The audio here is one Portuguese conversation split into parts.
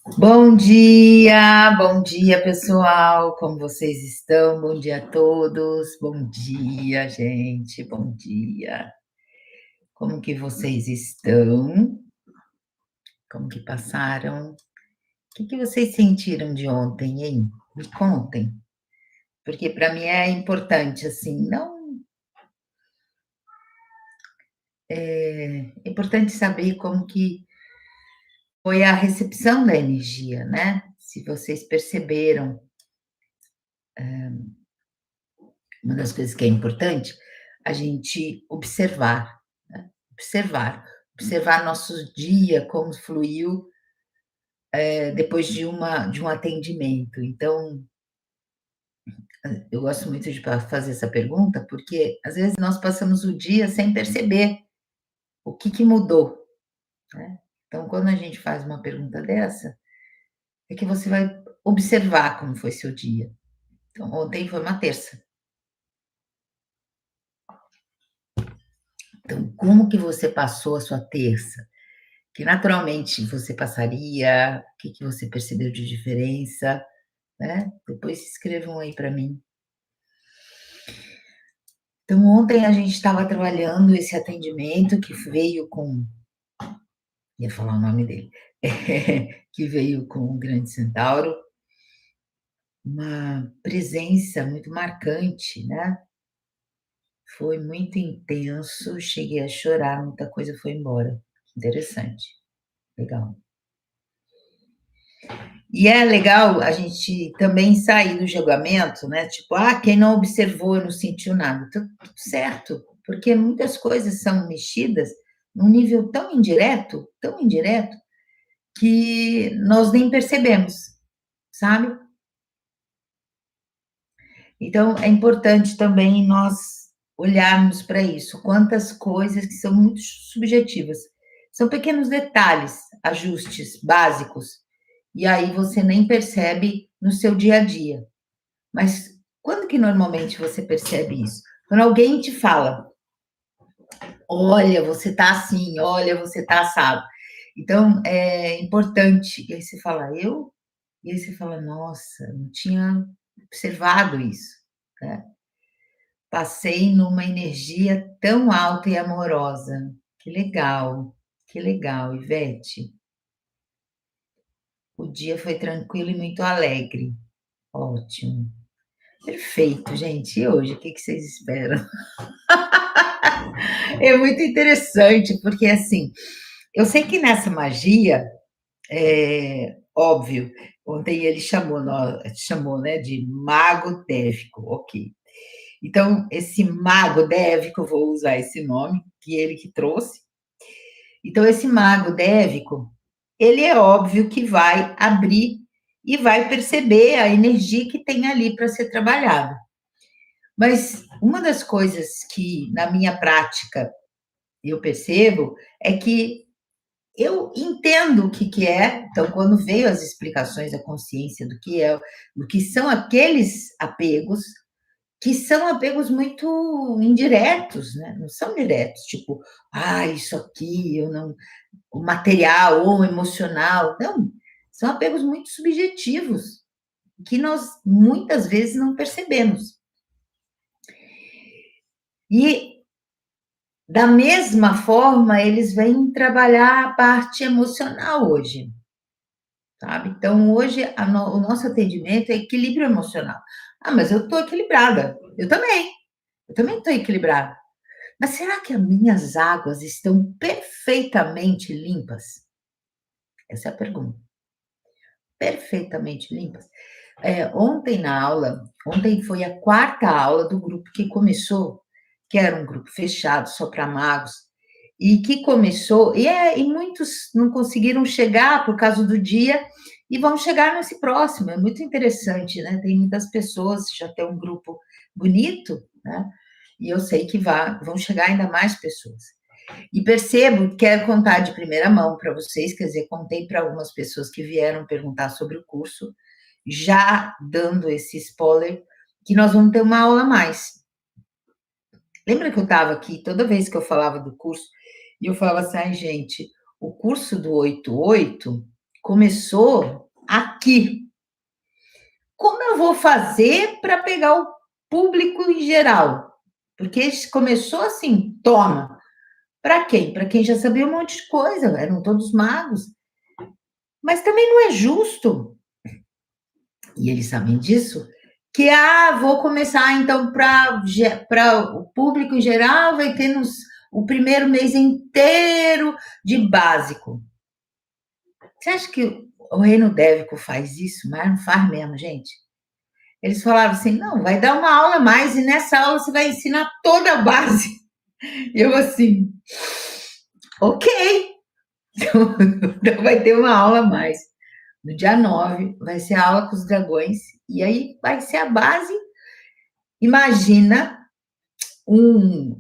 Bom dia pessoal, como vocês estão? Bom dia a todos, bom dia gente, bom dia. Como que vocês estão? Como que passaram? O que vocês sentiram de ontem, hein? Me contem, porque para mim é importante, assim, não é importante saber como que foi a recepção da energia, né? Se vocês perceberam, uma das coisas que é importante, a gente observar, né? Observar nosso dia, como fluiu, depois de um atendimento. Então, eu gosto muito de fazer essa pergunta, porque às vezes nós passamos o dia sem perceber o que mudou, né? Então, quando a gente faz uma pergunta dessa, é que você vai observar como foi seu dia. Então, ontem foi uma terça. Então, como que você passou a sua terça? Que naturalmente você passaria, o que você percebeu de diferença, né? Depois escrevam aí para mim. Então, ontem a gente estava trabalhando esse atendimento que veio com, ia falar o nome dele, que veio com o Grande Centauro, uma presença muito marcante, né? Foi muito intenso, cheguei a chorar, muita coisa foi embora. Interessante, legal. E é legal a gente também sair do julgamento, né? Tipo, quem não observou não sentiu nada. Tudo certo, porque muitas coisas são mexidas num nível tão indireto, que nós nem percebemos, sabe? Então, é importante também nós olharmos para isso. Quantas coisas que são muito subjetivas. São pequenos detalhes, ajustes básicos, e aí você nem percebe no seu dia a dia. Mas quando que normalmente você percebe isso? Quando alguém te fala: "Olha, você tá assim, olha, você tá assado". Então, é importante, e aí você fala: "Eu?". E aí você fala: "Nossa, não tinha observado isso", né. Passei numa energia tão alta e amorosa. Que legal, Ivete. O dia foi tranquilo e muito alegre. Ótimo. Perfeito, gente. E hoje, o que vocês esperam? É muito interessante, porque assim, eu sei que nessa magia, óbvio, ontem ele chamou, né, de mago dévico, ok. Então, esse mago dévico, vou usar esse nome, que ele que trouxe. Então, esse mago dévico, ele é óbvio que vai abrir e vai perceber a energia que tem ali para ser trabalhada. Mas uma das coisas que na minha prática eu percebo é que eu entendo o que é, então, quando veio as explicações da consciência do que é, do que são aqueles apegos, que são apegos muito indiretos, né? Não são diretos, tipo, isso aqui, eu não, o material ou o emocional, não, são apegos muito subjetivos, que nós muitas vezes não percebemos. E da mesma forma, eles vêm trabalhar a parte emocional hoje. Sabe? Então, hoje, o nosso atendimento é equilíbrio emocional. Mas eu estou equilibrada. Eu também estou equilibrada. Mas será que as minhas águas estão perfeitamente limpas? Essa é a pergunta. Perfeitamente limpas. Ontem foi a quarta aula do grupo que começou, que era um grupo fechado só para magos, e que começou, e muitos não conseguiram chegar por causa do dia, e vão chegar nesse próximo, é muito interessante, né? Tem muitas pessoas, já tem um grupo bonito, né? E eu sei que vão chegar ainda mais pessoas. E percebo, quero contar de primeira mão para vocês, quer dizer, contei para algumas pessoas que vieram perguntar sobre o curso, já dando esse spoiler, que nós vamos ter uma aula a mais. Lembra que eu estava aqui, toda vez que eu falava do curso, e eu falava assim, gente, o curso do 88 começou aqui. Como eu vou fazer para pegar o público em geral? Porque começou assim, toma. Para quem? Para quem já sabia um monte de coisa, eram todos magos. Mas também não é justo, e eles sabem disso, que, vou começar então para o público em geral, vai ter o primeiro mês inteiro de básico. Você acha que o Reino Dévico faz isso? Mas não faz mesmo, gente. Eles falaram assim, não, vai dar uma aula a mais, e nessa aula você vai ensinar toda a base. Eu assim, ok, então vai ter uma aula a mais. No dia 9, vai ser a aula com os dragões, e aí vai ser a base. Imagina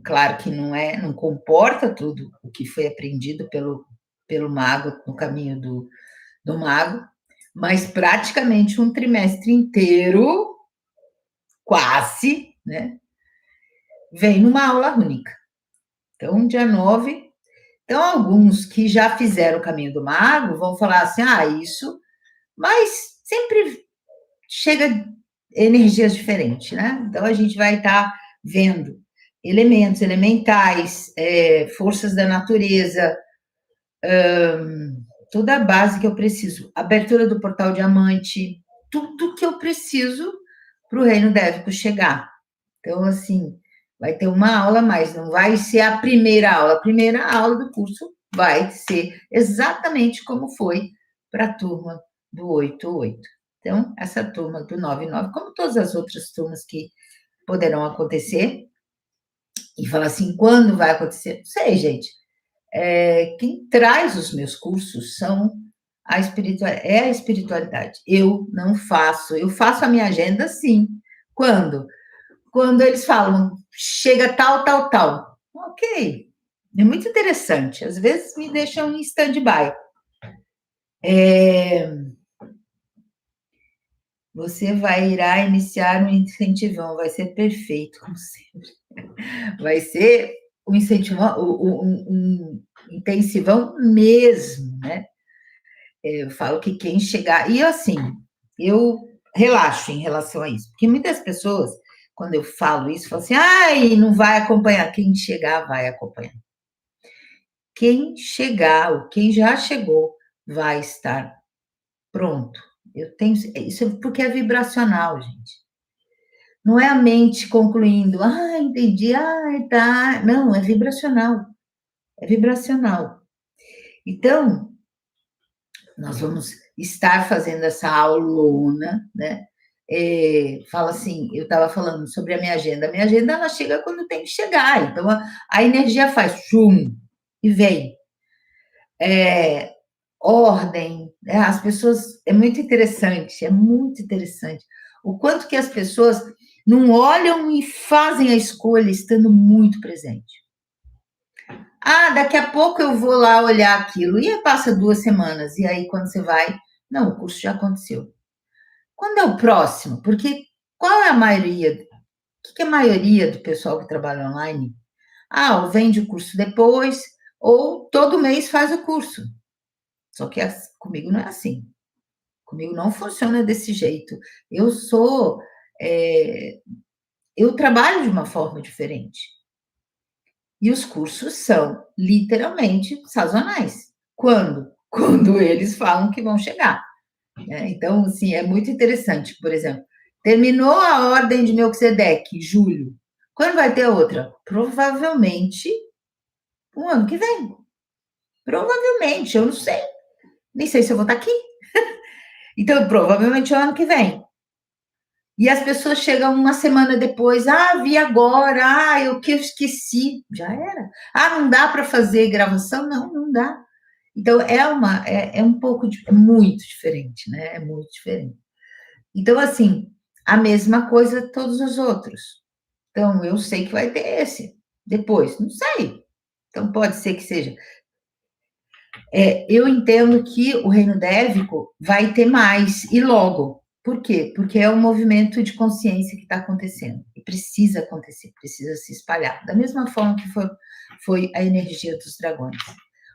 claro que não comporta tudo o que foi aprendido pelo mago no caminho do mago, mas praticamente um trimestre inteiro, quase, né? Vem numa aula única. Então, dia 9. Então, alguns que já fizeram o caminho do mago vão falar assim, isso, mas sempre chega energias diferentes, né? Então, a gente vai estar vendo elementos elementais, forças da natureza, toda a base que eu preciso, abertura do portal diamante, tudo que eu preciso para o reino dévico chegar. Então, assim, vai ter uma aula a mais, não vai ser a primeira aula do curso vai ser exatamente como foi para a turma do 88. Então, essa turma do 99, como todas as outras turmas que poderão acontecer, e falar assim, quando vai acontecer? Não sei, gente. Quem traz os meus cursos é a espiritualidade. Eu não faço, eu faço a minha agenda sim. Quando? Quando eles falam, chega tal, tal, tal. Ok, é muito interessante. Às vezes me deixam em stand-by. Você irá iniciar um incentivão, vai ser perfeito, como sempre. Vai ser um incentivão, um intensivão mesmo, né? Eu falo que quem chegar. E assim, eu relaxo em relação a isso, porque muitas pessoas, quando eu falo isso, falam assim: não vai acompanhar. Quem chegar, vai acompanhar. Quem chegar, ou quem já chegou, vai estar pronto. Eu tenho. Isso porque é vibracional, gente. Não é a mente concluindo, entendi, tá. Não, é vibracional. É vibracional. Então, nós vamos estar fazendo essa aulona, né? Fala assim, eu estava falando sobre a minha agenda ela chega quando tem que chegar, então a energia faz chum e vem. Ordem, né? As pessoas, é muito interessante o quanto que as pessoas não olham e fazem a escolha estando muito presente. Daqui a pouco eu vou lá olhar aquilo. E aí passa 2 semanas. E aí, quando você vai, não, o curso já aconteceu. Quando é o próximo? Porque qual é a maioria? O que é a maioria do pessoal que trabalha online? Ou vende o curso depois, ou todo mês faz o curso. Só que comigo não é assim. Comigo não funciona desse jeito. Eu sou. Eu trabalho de uma forma diferente. E os cursos são literalmente sazonais. Quando? Quando eles falam que vão chegar. Então, assim, é muito interessante. Por exemplo, terminou a ordem de Melquisedeque, julho. Quando vai ter outra? Provavelmente o ano que vem. Provavelmente, eu não sei. Nem sei se eu vou estar aqui. Então, provavelmente é o ano que vem. E as pessoas chegam uma semana depois, vi agora, eu que esqueci, já era. Não dá para fazer gravação? Não, não dá. Então, é um pouco, é muito diferente, né? É muito diferente. Então, assim, a mesma coisa todos os outros. Então, eu sei que vai ter esse. Depois, não sei. Então, pode ser que seja. Eu entendo que o reino dévico vai ter mais, e logo. Por quê? Porque é um movimento de consciência que está acontecendo. E precisa acontecer, precisa se espalhar. Da mesma forma que foi a energia dos dragões.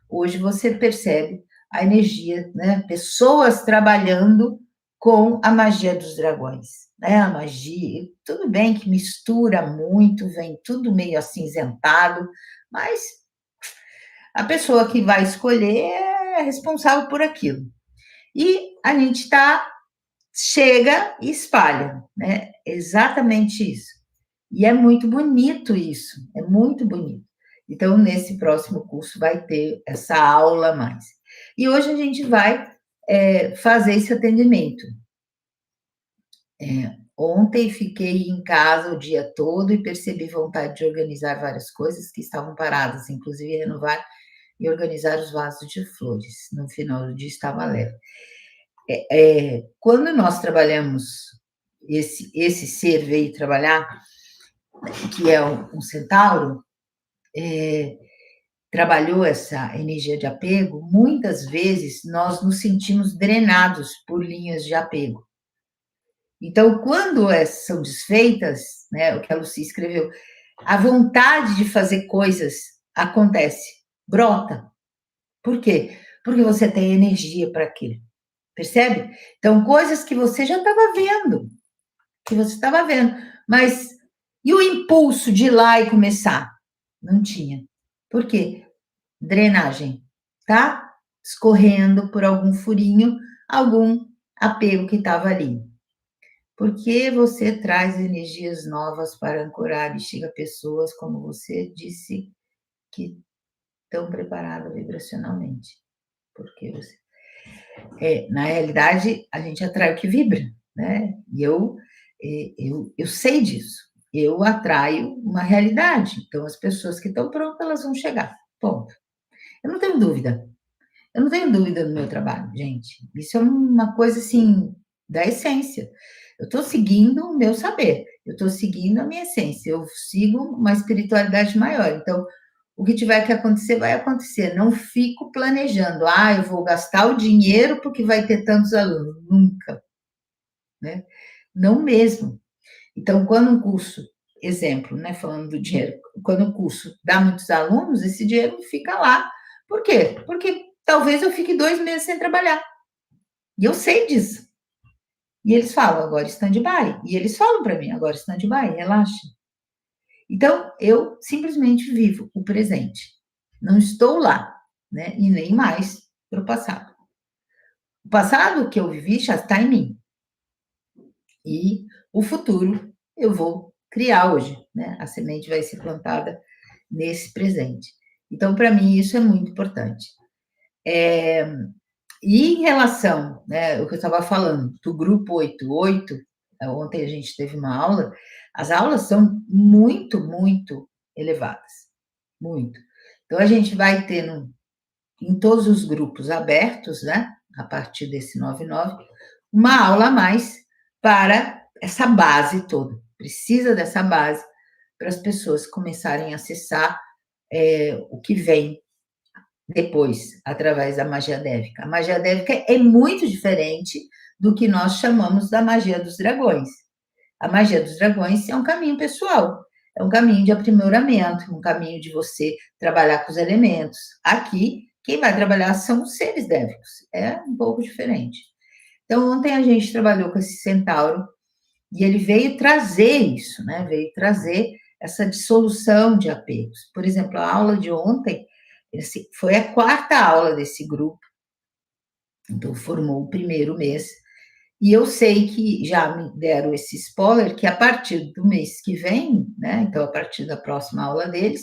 Hoje você percebe a energia, né? Pessoas trabalhando com a magia dos dragões, né? A magia, tudo bem que mistura muito, vem tudo meio acinzentado, mas a pessoa que vai escolher é responsável por aquilo. E a gente chega e espalha, né? Exatamente isso. E é muito bonito isso, é muito bonito. Então, nesse próximo curso vai ter essa aula a mais. E hoje a gente vai fazer esse atendimento. Ontem fiquei em casa o dia todo e percebi vontade de organizar várias coisas que estavam paradas, inclusive renovar e organizar os vasos de flores. No final do dia estava leve. Quando nós trabalhamos, esse ser veio trabalhar, que é um centauro, trabalhou essa energia de apego, muitas vezes nós nos sentimos drenados por linhas de apego. Então, quando são desfeitas, né, o que a Lucy escreveu, a vontade de fazer coisas acontece, brota. Por quê? Porque você tem energia para aquilo. Percebe? Então, coisas que você já estava vendo, mas e o impulso de ir lá e começar? Não tinha. Por quê? Drenagem, tá? Escorrendo por algum furinho, algum apego que estava ali. Porque você traz energias novas para ancorar e chega pessoas, como você disse, que estão preparadas vibracionalmente. Porque você na realidade, a gente atrai o que vibra, né? E eu sei disso. Eu atraio uma realidade. Então, as pessoas que estão prontas, elas vão chegar. Ponto. Eu não tenho dúvida. Eu não tenho dúvida no meu trabalho, gente. Isso é uma coisa, assim, da essência. Eu estou seguindo o meu saber. Eu estou seguindo a minha essência. Eu sigo uma espiritualidade maior. Então, o que tiver que acontecer, vai acontecer. Não fico planejando, eu vou gastar o dinheiro porque vai ter tantos alunos. Nunca, né? Não mesmo. Então, quando um curso, exemplo, né, falando do dinheiro, quando um curso dá muitos alunos, esse dinheiro fica lá. Por quê? Porque talvez eu fique 2 meses sem trabalhar. E eu sei disso. E eles falam, agora stand-by. E eles falam para mim, agora stand-by, relaxa. Então, eu simplesmente vivo o presente. Não estou lá, né? E nem mais para o passado. O passado que eu vivi já está em mim. E o futuro eu vou criar hoje, né? A semente vai ser plantada nesse presente. Então, para mim, isso é muito importante. E em relação, né, o que eu estava falando, do grupo 88, ontem a gente teve uma aula, as aulas são muito, muito elevadas. Muito. Então, a gente vai ter em todos os grupos abertos, né, a partir desse 99, uma aula a mais para essa base toda. Precisa dessa base para as pessoas começarem a acessar o que vem depois, através da magia dévica. A magia dévica é muito diferente do que nós chamamos da magia dos dragões. A magia dos dragões é um caminho pessoal, é um caminho de aprimoramento, um caminho de você trabalhar com os elementos. Aqui, quem vai trabalhar são os seres dévicos, é um pouco diferente. Então, ontem a gente trabalhou com esse centauro e ele veio trazer isso, né? Veio trazer essa dissolução de apegos. Por exemplo, a aula de ontem foi a quarta aula desse grupo, então formou o primeiro mês. E eu sei que já me deram esse spoiler, que a partir do mês que vem, né, então a partir da próxima aula deles,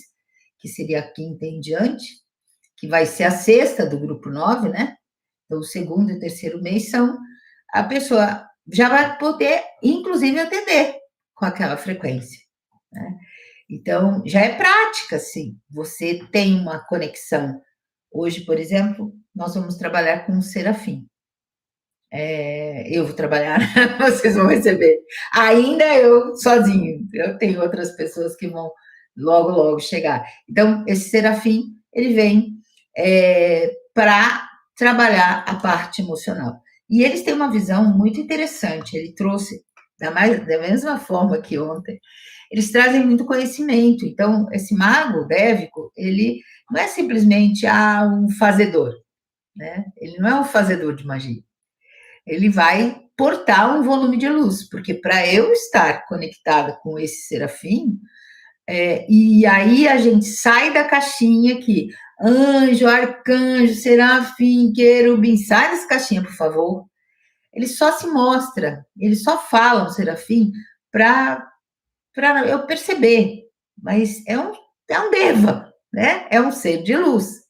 que seria a quinta em diante, que vai ser a sexta do grupo 9, né? Então, o segundo e terceiro mês a pessoa já vai poder, inclusive, atender com aquela frequência, né? Então, já é prática, sim. Você tem uma conexão. Hoje, por exemplo, nós vamos trabalhar com o Serafim. Eu vou trabalhar, vocês vão receber. Ainda eu sozinho, eu tenho outras pessoas que vão logo, logo chegar. Então, esse Serafim, ele vem para trabalhar a parte emocional. E eles têm uma visão muito interessante. Ele trouxe, da mesma forma que ontem, eles trazem muito conhecimento. Então, esse mago dévico, ele não é simplesmente um fazedor. né? Ele não é um fazedor de magia. Ele vai portar um volume de luz, porque para eu estar conectada com esse serafim, e aí a gente sai da caixinha aqui, anjo, arcanjo, serafim, querubim, sai dessa caixinha, por favor. Ele só se mostra, ele só fala, o serafim, para eu perceber, mas é um deva, né? É um ser de luz.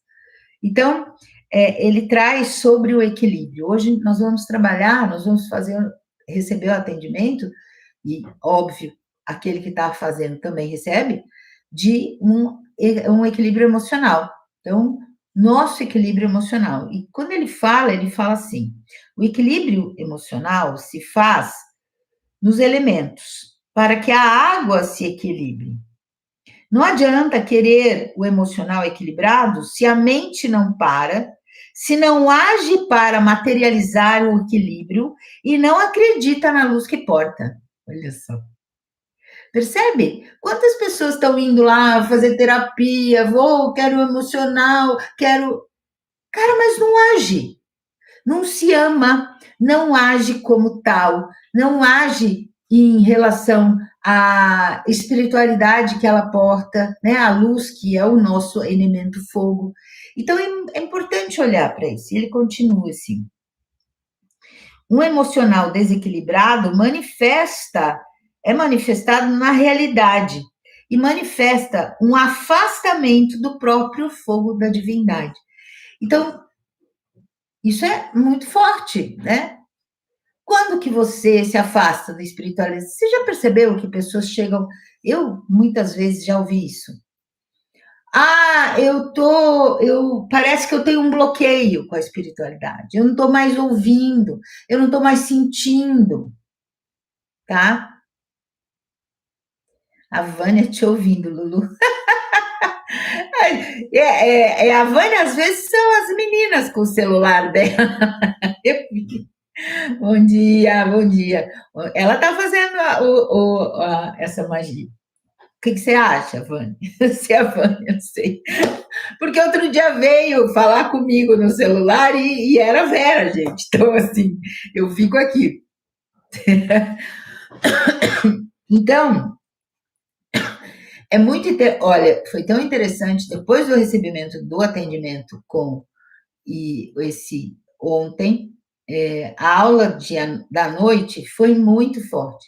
Então, ele traz sobre o equilíbrio. Hoje nós vamos trabalhar, nós vamos receber o atendimento, e óbvio, aquele que está fazendo também recebe, de um equilíbrio emocional. Então, nosso equilíbrio emocional. E quando ele fala assim: o equilíbrio emocional se faz nos elementos, para que a água se equilibre. Não adianta querer o emocional equilibrado se a mente não para, se não age para materializar o equilíbrio e não acredita na luz que porta. Olha só. Percebe? Quantas pessoas estão indo lá fazer terapia, quero emocional, quero. Cara, mas não age. Não se ama, não age como tal, não age em relação à espiritualidade que ela porta, né? A luz que é o nosso elemento fogo. Então é importante olhar para isso. E ele continua assim: um emocional desequilibrado é manifestado na realidade e manifesta um afastamento do próprio fogo da divindade. Então, isso é muito forte, né? Quando que você se afasta da espiritualidade? Você já percebeu que pessoas chegam. Eu muitas vezes já ouvi isso. Ah, parece que eu tenho um bloqueio com a espiritualidade. Eu não estou mais ouvindo, eu não estou mais sentindo, tá? A Vânia te ouvindo, Lulu. A Vânia, às vezes, são as meninas com o celular dela. Eu vi. Bom dia, bom dia. Ela está fazendo essa magia. O que você acha, Vânia? Se é a Vânia, eu sei. Porque outro dia veio falar comigo no celular e era a Vera, gente. Então, assim, eu fico aqui. Então, olha, foi tão interessante, depois do recebimento do atendimento com esse ontem, a aula da noite foi muito forte.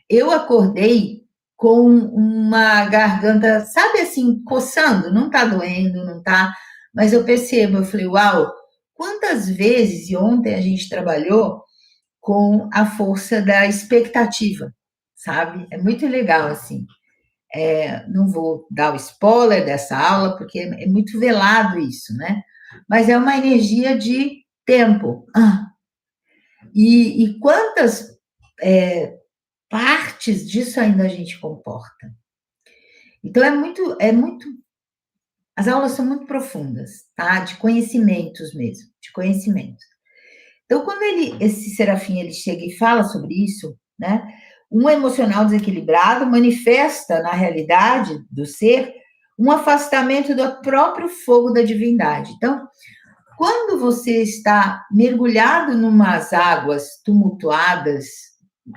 Eu acordei com uma garganta, sabe assim, coçando, não tá doendo, não tá, mas eu percebo, eu falei, uau, quantas vezes, e ontem a gente trabalhou com a força da expectativa, sabe? É muito legal, assim. Não vou dar o spoiler dessa aula, porque é muito velado isso, né? Mas é uma energia de tempo. E quantas partes disso ainda a gente comporta? Então é muito. As aulas são muito profundas, tá? De conhecimentos mesmo, de conhecimentos. Então, quando esse serafim ele chega e fala sobre isso, né? Um emocional desequilibrado manifesta na realidade do ser um afastamento do próprio fogo da divindade. Então, quando você está mergulhado numas águas tumultuadas,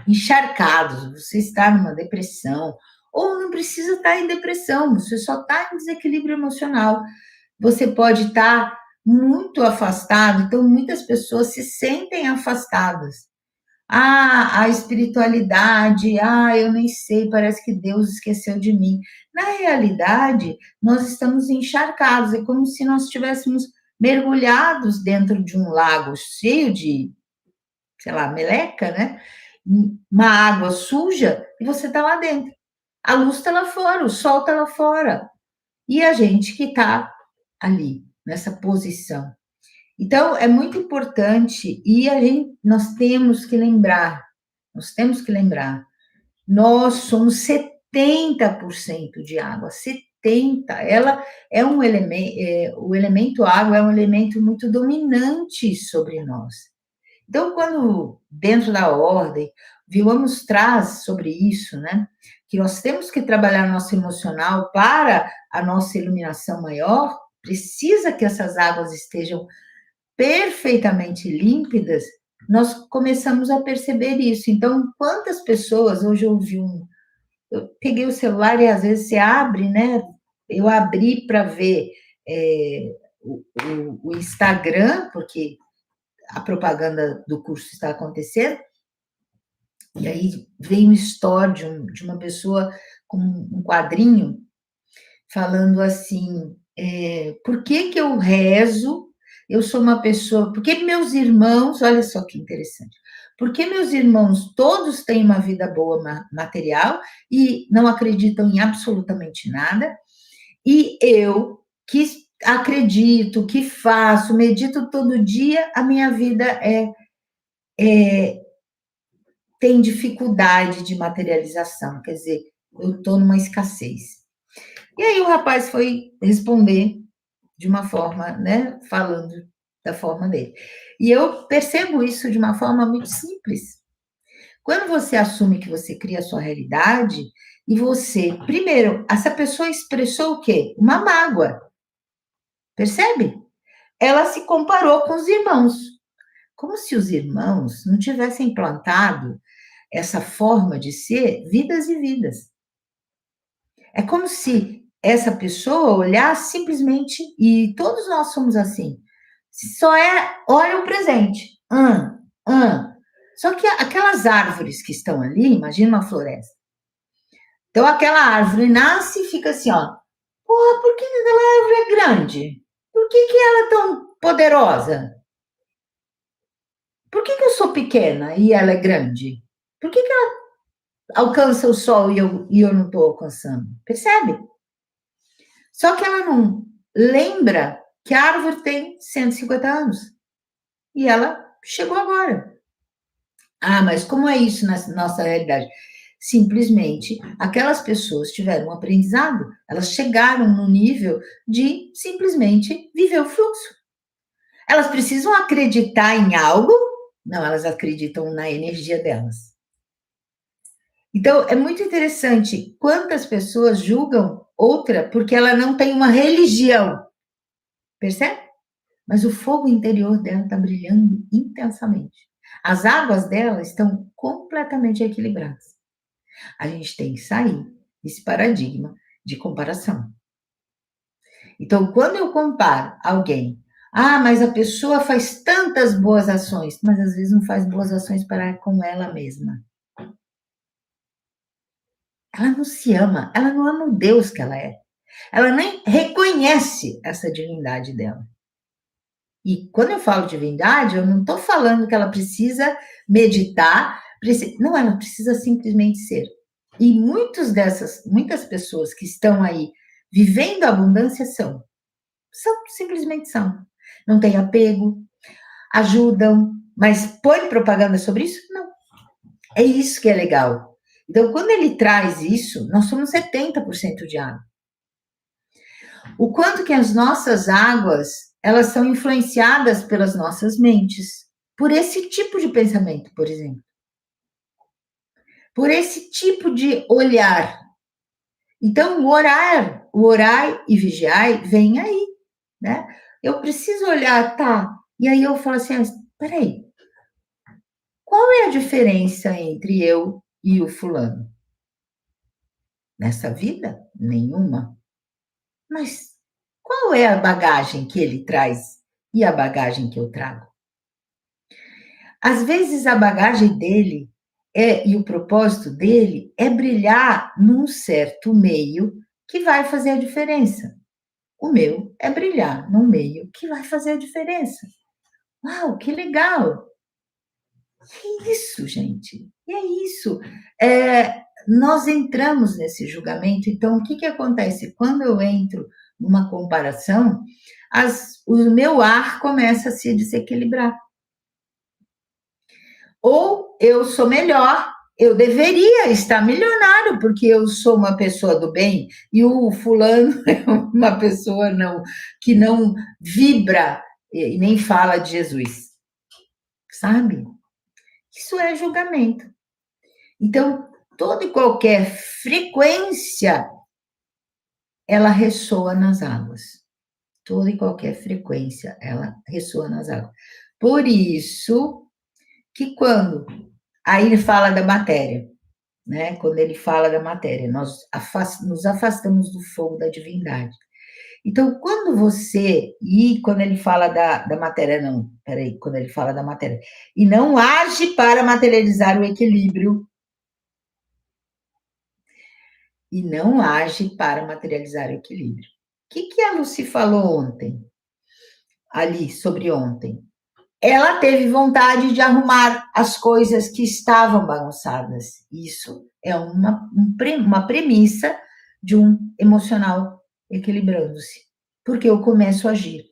encharcados, você está numa depressão, ou não precisa estar em depressão, você só está em desequilíbrio emocional. Você pode estar muito afastado, então muitas pessoas se sentem afastadas. Ah, a espiritualidade, eu nem sei, parece que Deus esqueceu de mim. Na realidade, nós estamos encharcados, é como se nós estivéssemos mergulhados dentro de um lago cheio de, sei lá, meleca, né? Uma água suja, e você está lá dentro. A luz está lá fora, o sol está lá fora. E a gente que está ali, nessa posição. Então, é muito importante, e nós temos que lembrar, nós somos 70% de água, 70%. Ela é um elemento, o elemento água é um elemento muito dominante sobre nós. Então, quando dentro da ordem, Vilamos traz sobre isso, né? Que nós temos que trabalhar nosso emocional para a nossa iluminação maior, precisa que essas águas estejam perfeitamente límpidas, nós começamos a perceber isso. Então, quantas pessoas, hoje eu peguei o celular e às vezes você abre, né? Eu abri para ver o Instagram, porque a propaganda do curso está acontecendo, e aí vem um story de uma pessoa com um quadrinho falando assim, por que que eu rezo? Eu sou uma pessoa, porque meus irmãos, olha só que interessante, porque meus irmãos todos têm uma vida boa material e não acreditam em absolutamente nada, e eu que acredito, que faço, medito todo dia, a minha vida tem dificuldade de materialização, quer dizer, eu estou numa escassez. E aí o rapaz foi responder de uma forma, né, falando da forma dele. E eu percebo isso de uma forma muito simples. Quando você assume que você cria a sua realidade, e você, primeiro, essa pessoa expressou o quê? Uma mágoa. Percebe? Ela se comparou com os irmãos. Como se os irmãos não tivessem plantado essa forma de ser vidas e vidas. É como se essa pessoa olhasse simplesmente, e todos nós somos assim, só olha o presente. Só que aquelas árvores que estão ali, imagina uma floresta. Então aquela árvore nasce e fica assim, ó. Porra, por que aquela árvore é grande? Por que ela é tão poderosa? Por que eu sou pequena e ela é grande? Por que ela alcança o sol e eu não estou alcançando? Percebe? Só que ela não lembra que a árvore tem 150 anos. E ela chegou agora. Ah, mas como é isso na nossa realidade? Simplesmente, aquelas pessoas tiveram um aprendizado, elas chegaram no nível de simplesmente viver o fluxo. Elas precisam acreditar em algo? Não, elas acreditam na energia delas. Então, é muito interessante quantas pessoas julgam outra porque ela não tem uma religião. Percebe? Mas o fogo interior dela está brilhando intensamente. As águas dela estão completamente equilibradas. A gente tem que sair desse paradigma de comparação. Então, quando eu comparo alguém, mas a pessoa faz tantas boas ações, mas às vezes não faz boas ações para com ela mesma. Ela não se ama, ela não ama o Deus que ela é. Ela nem reconhece essa divindade dela. E quando eu falo divindade, eu não estou falando que ela precisa meditar, não, ela precisa simplesmente ser. E muitas pessoas que estão aí vivendo a abundância simplesmente são. Não tem apego, ajudam, mas põe propaganda sobre isso? Não. É isso que é legal. Então, quando ele traz isso, nós somos 70% de água. O quanto que as nossas águas, elas são influenciadas pelas nossas mentes, por esse tipo de pensamento, por exemplo. Por esse tipo de olhar. Então, o orar e vigiar vem aí, né? Eu preciso olhar, tá? E aí eu falo assim, peraí, qual é a diferença entre eu e o fulano? Nessa vida? Nenhuma. Mas qual é a bagagem que ele traz e a bagagem que eu trago? Às vezes a bagagem dele e o propósito dele é brilhar num certo meio que vai fazer a diferença. O meu é brilhar num meio que vai fazer a diferença. Uau, que legal! Que isso, gente? E é isso. Nós entramos nesse julgamento, então o que acontece? Quando eu entro numa comparação, o meu ar começa a se desequilibrar. Ou eu sou melhor, eu deveria estar milionário, porque eu sou uma pessoa do bem, e o fulano é uma pessoa que não vibra e nem fala de Jesus. Sabe? Isso é julgamento. Então, toda e qualquer frequência, ela ressoa nas águas. Toda e qualquer frequência, ela ressoa nas águas. Por isso que quando aí ele fala da matéria, né? Quando ele fala da matéria, nós nos afastamos do fogo da divindade. Então, quando você, e quando ele fala da matéria, não, peraí, quando ele fala da matéria, e não age para materializar o equilíbrio, e não age para materializar o equilíbrio. O que a Lucy falou ontem, ali, sobre ontem? Ela teve vontade de arrumar as coisas que estavam bagunçadas. Isso é uma premissa de um emocional equilibrando-se, porque eu começo a agir.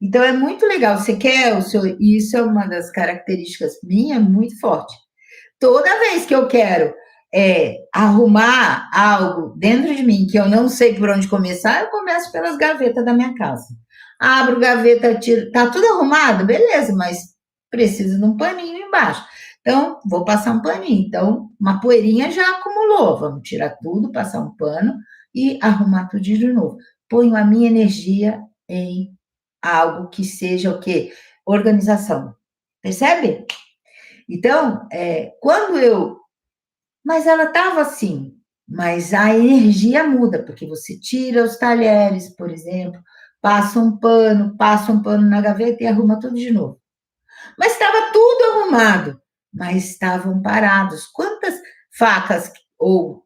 Então é muito legal. Você quer o seu. Isso é uma das características minha muito forte. Toda vez que eu quero arrumar algo dentro de mim que eu não sei por onde começar, eu começo pelas gavetas da minha casa. Abro gaveta, tiro, tá tudo arrumado, beleza, mas precisa de um paninho embaixo. Então, vou passar um paninho. Então, uma poeirinha já acumulou. Vamos tirar tudo, passar um pano e arrumar tudo de novo. Ponho a minha energia em algo que seja o quê? Organização. Percebe? Então, quando eu. Mas ela estava assim. Mas a energia muda, porque você tira os talheres, por exemplo, passa um pano na gaveta e arruma tudo de novo. Mas estava tudo arrumado, mas estavam parados. Quantas facas ou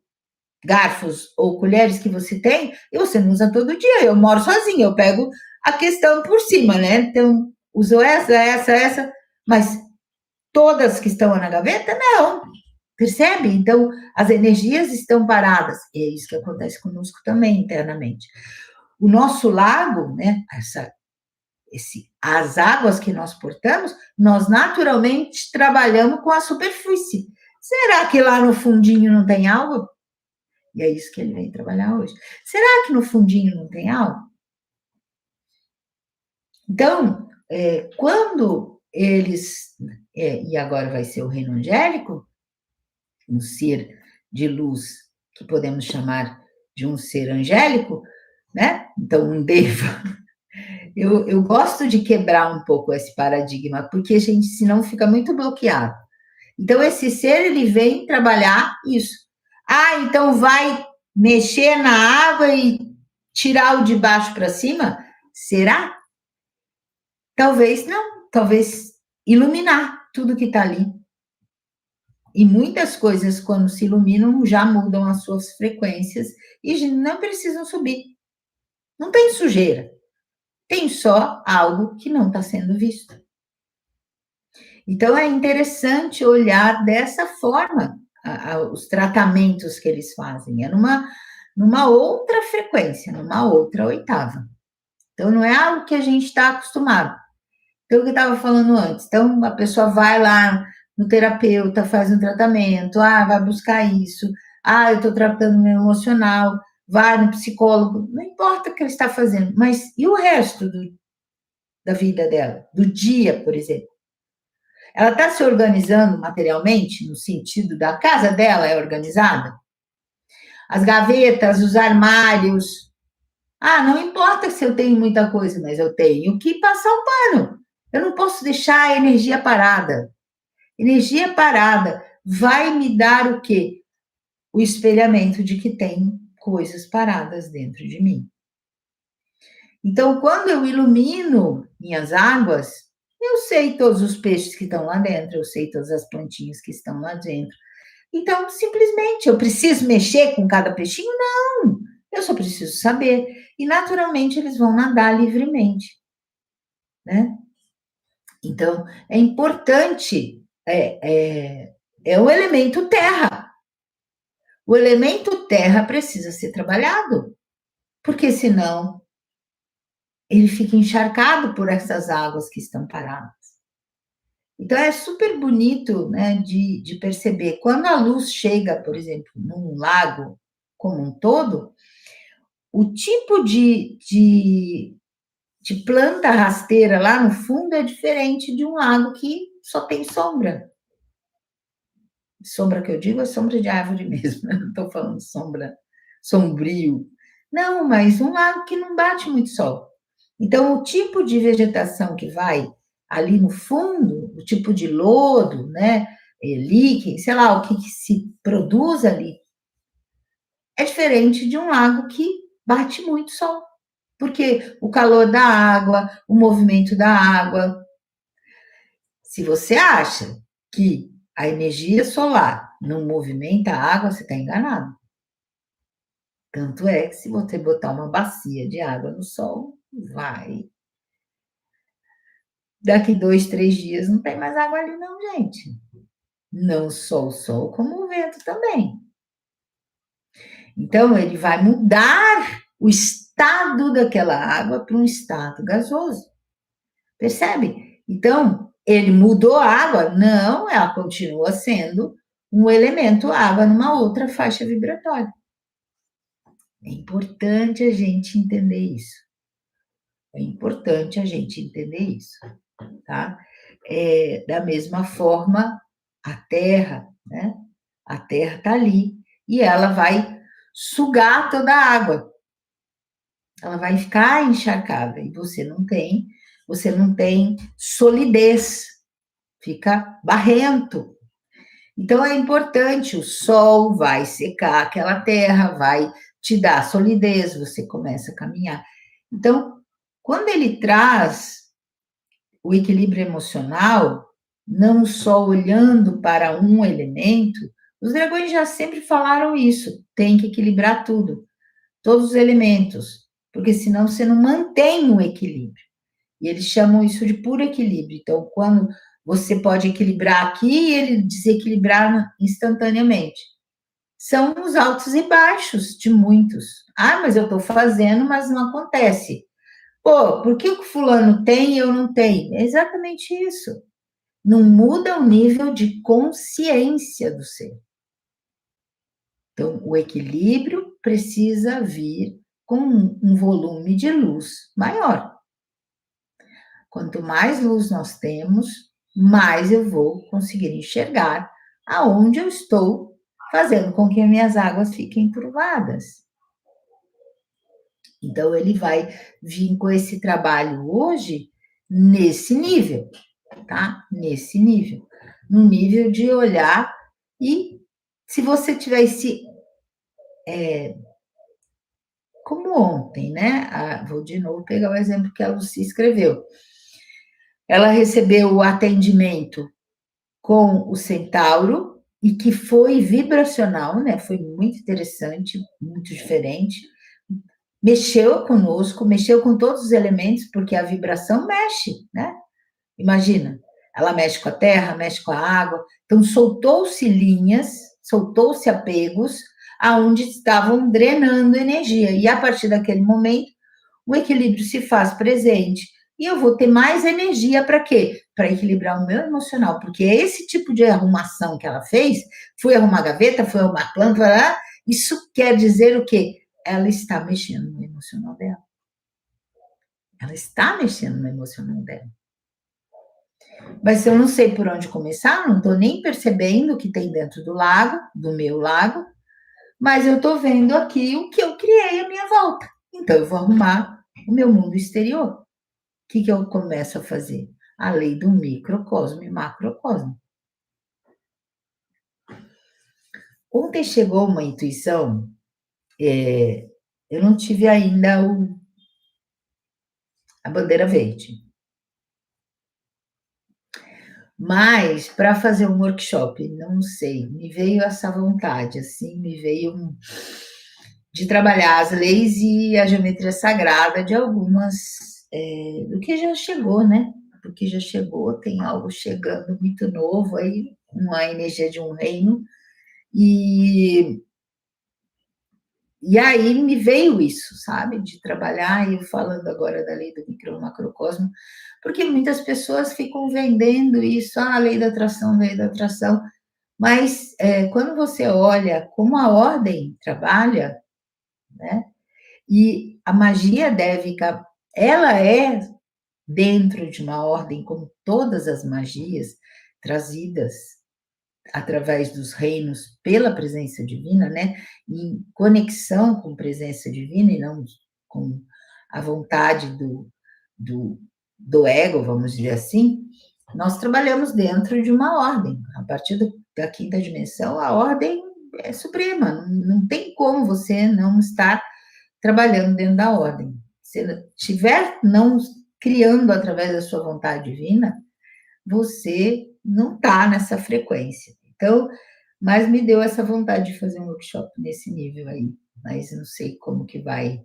garfos ou colheres que você tem e você não usa todo dia? Eu moro sozinha, eu pego a questão por cima, né? Então, uso essa, mas todas que estão na gaveta, não. Percebe? Então, as energias estão paradas. E é isso que acontece conosco também, internamente. O nosso lago, né, as águas que nós portamos, nós naturalmente trabalhamos com a superfície. Será que lá no fundinho não tem algo? E é isso que ele vem trabalhar hoje. Será que no fundinho não tem algo? Então, quando eles, e agora vai ser o reino angélico, um ser de luz que podemos chamar de um ser angélico, né? Então, um deva. Eu gosto de quebrar um pouco esse paradigma, porque a gente senão fica muito bloqueado. Então, esse ser, ele vem trabalhar isso. Ah, então vai mexer na água e tirar o de baixo para cima? Será? Talvez não. Talvez iluminar tudo que está ali. E muitas coisas, quando se iluminam, já mudam as suas frequências e não precisam subir. Não tem sujeira. Tem só algo que não está sendo visto. Então, é interessante olhar dessa forma os tratamentos que eles fazem. É numa outra frequência, numa outra oitava. Então, não é algo que a gente está acostumado. Então, o que eu estava falando antes. Então, a pessoa vai lá no terapeuta, faz um tratamento, vai buscar isso, eu estou tratando meu emocional, vai no psicólogo, não importa o que ele está fazendo, mas e o resto da vida dela, do dia, por exemplo? Ela está se organizando materialmente, no sentido da casa dela é organizada? As gavetas, os armários. Não importa se eu tenho muita coisa, mas eu tenho que passar um pano. Eu não posso deixar a energia parada. Energia parada vai me dar o quê? O espelhamento de que tem coisas paradas dentro de mim. Então, quando eu ilumino minhas águas, eu sei todos os peixes que estão lá dentro, eu sei todas as plantinhas que estão lá dentro. Então, simplesmente, eu preciso mexer com cada peixinho? Não, eu só preciso saber. E, naturalmente, eles vão nadar livremente, né? Então, é importante, é o elemento terra. O elemento terra precisa ser trabalhado, porque senão ele fica encharcado por essas águas que estão paradas. Então, é super bonito, né, de perceber. Quando a luz chega, por exemplo, num lago como um todo, o tipo de planta rasteira lá no fundo é diferente de um lago que só tem sombra. Sombra que eu digo é sombra de árvore mesmo, não estou falando sombra sombrio. Não, mas um lago que não bate muito sol. Então, o tipo de vegetação que vai ali no fundo, o tipo de lodo, né, líquen, sei lá, o que se produz ali, é diferente de um lago que bate muito sol. Porque o calor da água, o movimento da água. Se você acha que a energia solar não movimenta a água, você está enganado. Tanto é que se você botar uma bacia de água no sol, vai. Daqui 2, 3 dias não tem mais água ali, não, gente. Não só o sol, como o vento também. Então, ele vai mudar o estado daquela água para um estado gasoso. Percebe? Então, ele mudou a água? Não, ela continua sendo um elemento água numa outra faixa vibratória. É importante a gente entender isso. É importante a gente entender isso, tá? Da mesma forma, a Terra, né? A Terra está ali e ela vai sugar toda a água. Ela vai ficar encharcada e você não tem solidez, fica barrento. Então é importante, o sol vai secar aquela terra, vai te dar solidez, você começa a caminhar. Então, quando ele traz o equilíbrio emocional, não só olhando para um elemento, os dragões já sempre falaram isso, tem que equilibrar tudo, todos os elementos, porque senão você não mantém o equilíbrio. E eles chamam isso de puro equilíbrio. Então, quando você pode equilibrar aqui e ele desequilibrar instantaneamente. São os altos e baixos de muitos. Ah, mas eu estou fazendo, mas não acontece. Pô, por que o fulano tem e eu não tenho? É exatamente isso. Não muda o nível de consciência do ser. Então, o equilíbrio precisa vir com um volume de luz maior. Quanto mais luz nós temos, mais eu vou conseguir enxergar aonde eu estou fazendo com que as minhas águas fiquem turvadas. Então, ele vai vir com esse trabalho hoje nesse nível, tá? Nesse nível. No nível de olhar e se você tivesse como ontem, né? Vou de novo pegar o exemplo que a Lucy escreveu. Ela recebeu o atendimento com o centauro e que foi vibracional, né? Foi muito interessante, muito diferente. Mexeu conosco, mexeu com todos os elementos, porque a vibração mexe, né? Imagina, ela mexe com a terra, mexe com a água. Então, soltou-se linhas, soltou-se apegos aonde estavam drenando energia. E a partir daquele momento, o equilíbrio se faz presente e eu vou ter mais energia para quê? Para equilibrar o meu emocional, porque esse tipo de arrumação que ela fez, foi arrumar gaveta, foi arrumar planta, isso quer dizer o quê? Ela está mexendo no emocional dela. Ela está mexendo no emocional dela. Mas eu não sei por onde começar, não estou nem percebendo o que tem dentro do lago, do meu lago, mas eu estou vendo aqui o que eu criei à minha volta. Então eu vou arrumar o meu mundo exterior. O que eu começo a fazer? A lei do microcosmo e macrocosmo. Ontem chegou uma intuição, eu não tive ainda a bandeira verde. Mas para fazer um workshop, não sei, me veio essa vontade, assim, me veio de trabalhar as leis e a geometria sagrada de algumas, do que já chegou, né? Do que já chegou, tem algo chegando muito novo aí, uma energia de um reino, e aí me veio isso, sabe? De trabalhar, e eu falando agora da lei do micro e macrocosmo, porque muitas pessoas ficam vendendo isso, a lei da atração, mas quando você olha como a ordem trabalha, né? E a magia dévica, ela é dentro de uma ordem como todas as magias trazidas através dos reinos pela presença divina, né? Em conexão com presença divina e não com a vontade do ego, vamos dizer assim, nós trabalhamos dentro de uma ordem. A partir da quinta dimensão, a ordem é suprema, não tem como você não estar trabalhando dentro da ordem. Se estiver não criando através da sua vontade divina, você não está nessa frequência. Então, mas me deu essa vontade de fazer um workshop nesse nível aí, mas não sei como que vai,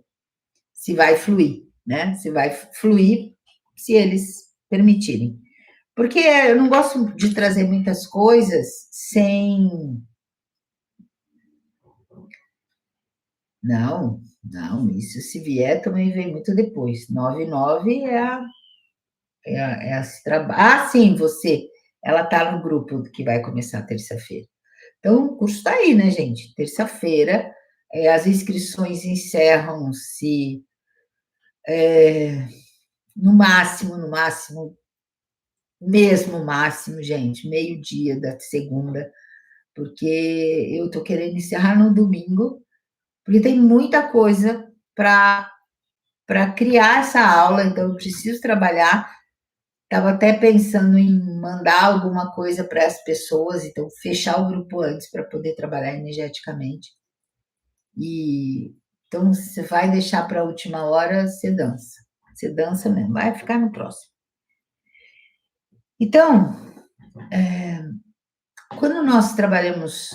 se vai fluir, né? Se vai fluir, se eles permitirem. Porque eu não gosto de trazer muitas coisas sem. Não, não, isso se vier também vem muito depois. 99 Ah, sim, você. Ela está no grupo que vai começar terça-feira. Então, o curso está aí, né, gente? Terça-feira, as inscrições encerram-se no máximo, mesmo máximo, gente, meio-dia da segunda, porque eu estou querendo encerrar no domingo, porque tem muita coisa para criar essa aula, então eu preciso trabalhar. Estava até pensando em mandar alguma coisa para as pessoas, então fechar o grupo antes para poder trabalhar energeticamente. E então você vai deixar para a última hora, você dança. Você dança mesmo, vai ficar no próximo. Então, quando nós trabalhamos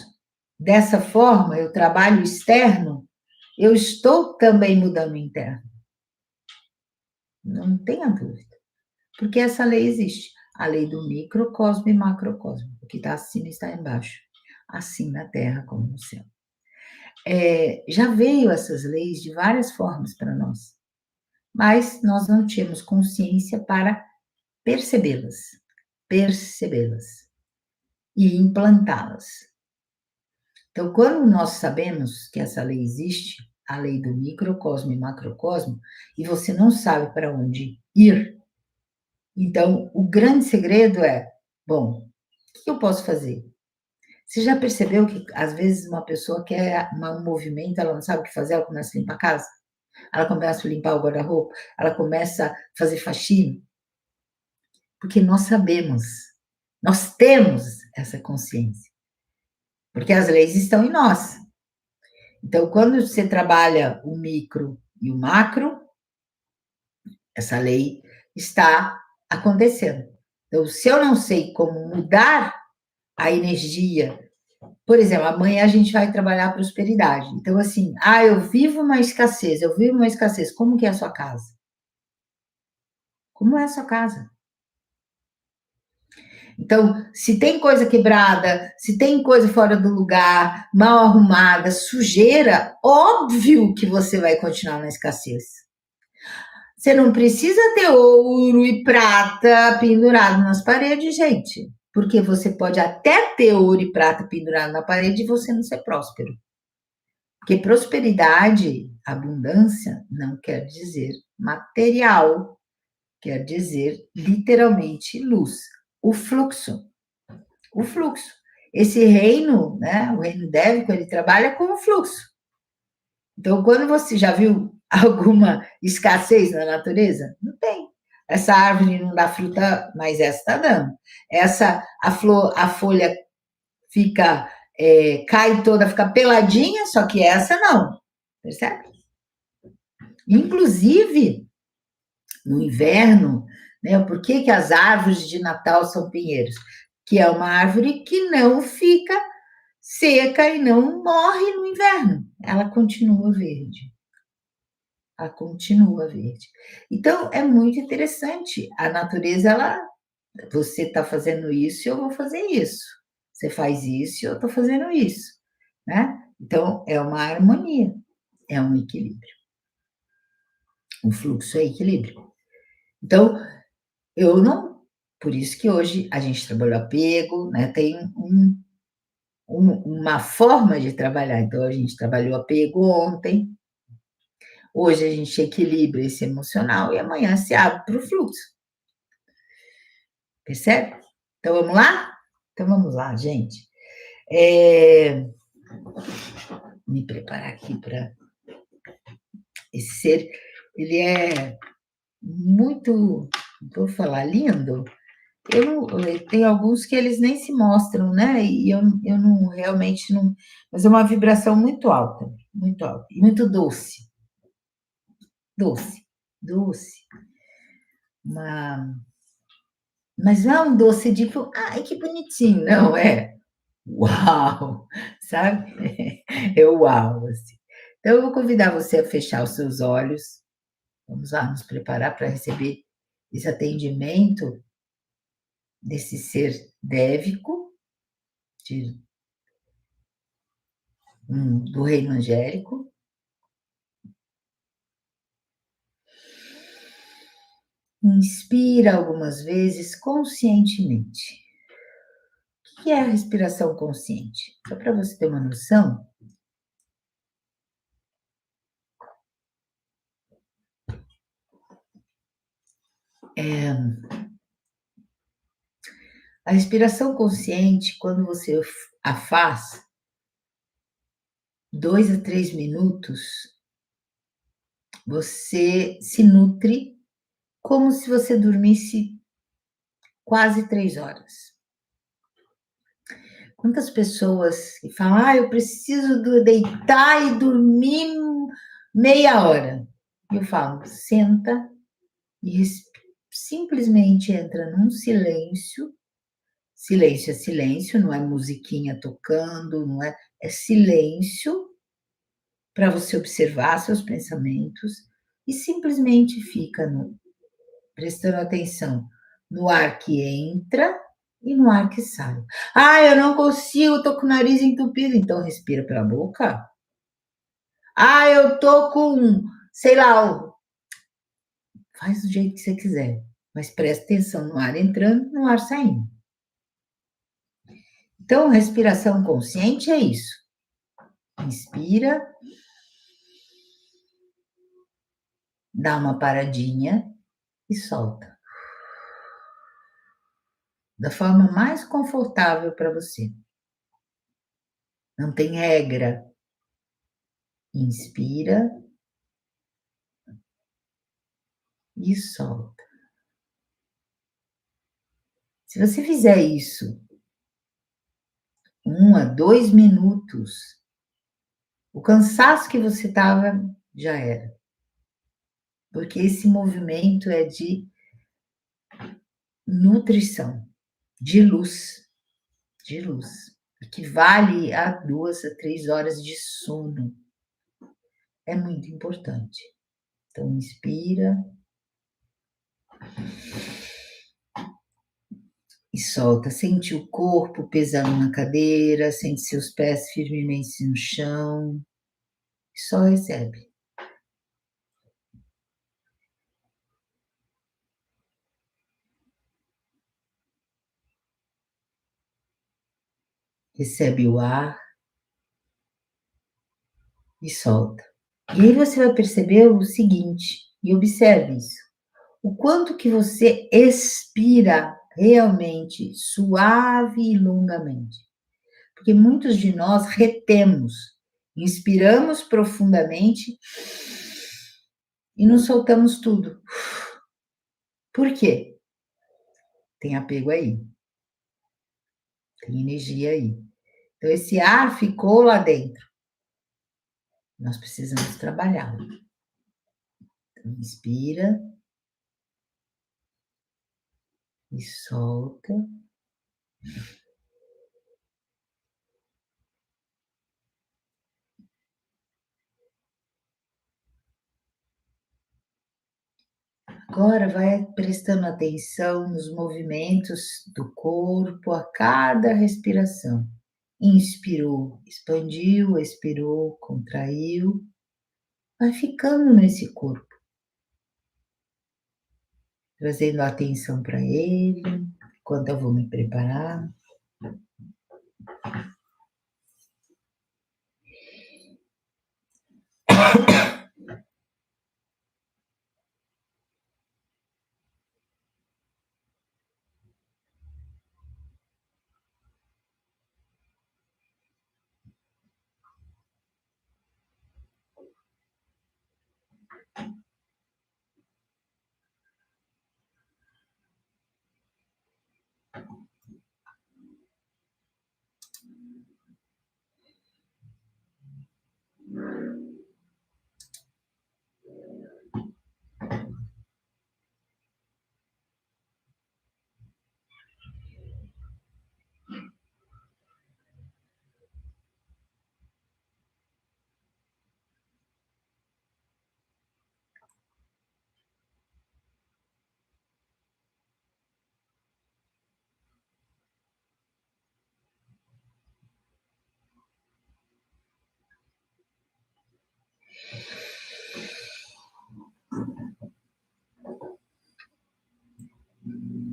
dessa forma, eu trabalho externo, eu estou também mudando o interno. Não tenha dúvida. Porque essa lei existe. A lei do microcosmo e macrocosmo. O que está acima está embaixo. Assim na Terra como no céu. Já veio essas leis de várias formas para nós. Mas nós não tínhamos consciência para percebê-las. Percebê-las. E implantá-las. Então, quando nós sabemos que essa lei existe, a lei do microcosmo e macrocosmo, e você não sabe para onde ir, então, o grande segredo é, bom, o que eu posso fazer? Você já percebeu que, às vezes, uma pessoa quer um movimento, ela não sabe o que fazer, ela começa a limpar a casa? Ela começa a limpar o guarda-roupa? Ela começa a fazer faxina? Porque nós sabemos, nós temos essa consciência. Porque as leis estão em nós. Então, quando você trabalha o micro e o macro, essa lei está acontecendo. Então, se eu não sei como mudar a energia, por exemplo, amanhã a gente vai trabalhar a prosperidade. Então, assim, eu vivo uma escassez, eu vivo uma escassez. Como que é a sua casa? Como é a sua casa? Então, se tem coisa quebrada, se tem coisa fora do lugar, mal arrumada, sujeira, óbvio que você vai continuar na escassez. Você não precisa ter ouro e prata pendurado nas paredes, gente. Porque você pode até ter ouro e prata pendurado na parede e você não ser próspero. Porque prosperidade, abundância, não quer dizer material, quer dizer literalmente luz. O fluxo. O fluxo. Esse reino, né, o reino dévico, ele trabalha com o fluxo. Então, quando você já viu alguma escassez na natureza? Não tem. Essa árvore não dá fruta, mas essa está dando. A folha fica, cai toda, fica peladinha, só que essa não. Percebe? Inclusive, no inverno, né, por que as árvores de Natal são pinheiros? Que é uma árvore que não fica seca e não morre no inverno. Ela continua verde. Ela continua verde. Então, é muito interessante. A natureza, você está fazendo isso, eu vou fazer isso. Você faz isso, eu estou fazendo isso. Né? Então, é uma harmonia, é um equilíbrio. O fluxo é equilíbrio. Então, eu não. Por isso que hoje a gente trabalhou apego, né? Tem uma forma de trabalhar. Então, a gente trabalhou apego ontem, hoje a gente equilibra esse emocional e amanhã se abre para o fluxo. Percebe? Então, vamos lá? Então, vamos lá, gente. Me preparar aqui para esse ser. Ele é muito, vou falar lindo, tem alguns que eles nem se mostram, né? E eu não realmente não. Mas é uma vibração muito alta, e muito doce, doce, doce. Uma, mas não é um doce tipo, ai, que bonitinho, não, é uau, sabe? É uau, assim. Então, eu vou convidar você a fechar os seus olhos, vamos lá nos preparar para receber esse atendimento desse ser dévico, de do reino angélico. Inspira algumas vezes conscientemente. O que é a respiração consciente? Só para você ter uma noção, a respiração consciente, quando você a faz 2 a 3 minutos, você se nutre como se você dormisse quase 3 horas. Quantas pessoas que falam, eu preciso deitar e dormir meia hora. E eu falo, senta e simplesmente entra num silêncio. Silêncio é silêncio, não é musiquinha tocando, não é, é silêncio para você observar seus pensamentos e simplesmente fica prestando atenção no ar que entra e no ar que sai. Eu não consigo, estou com o nariz entupido, então respira pela boca. Eu tô com, sei lá, faz do jeito que você quiser, mas presta atenção no ar entrando e no ar saindo. Então, respiração consciente é isso. Inspira, dá uma paradinha e solta. Da forma mais confortável para você. Não tem regra. Inspira e solta. Se você fizer isso 1 a 2 minutos, o cansaço que você estava já era. Porque esse movimento é de nutrição, de luz, de luz. Equivale a 2 a 3 horas de sono. É muito importante. Então, inspira e solta. Sente o corpo pesando na cadeira, sente seus pés firmemente no chão. Só recebe. Recebe o ar e solta. E aí você vai perceber o seguinte, e observe isso. O quanto que você expira realmente suave e longamente. Porque muitos de nós retemos, inspiramos profundamente e não soltamos tudo. Por quê? Tem apego aí, tem energia aí. Então, esse ar ficou lá dentro. Nós precisamos trabalhá-lo. Então, inspira e solta. Agora vai prestando atenção nos movimentos do corpo a cada respiração. Inspirou, expandiu, expirou, contraiu. Vai ficando nesse corpo, trazendo a atenção para ele, enquanto eu vou me preparar.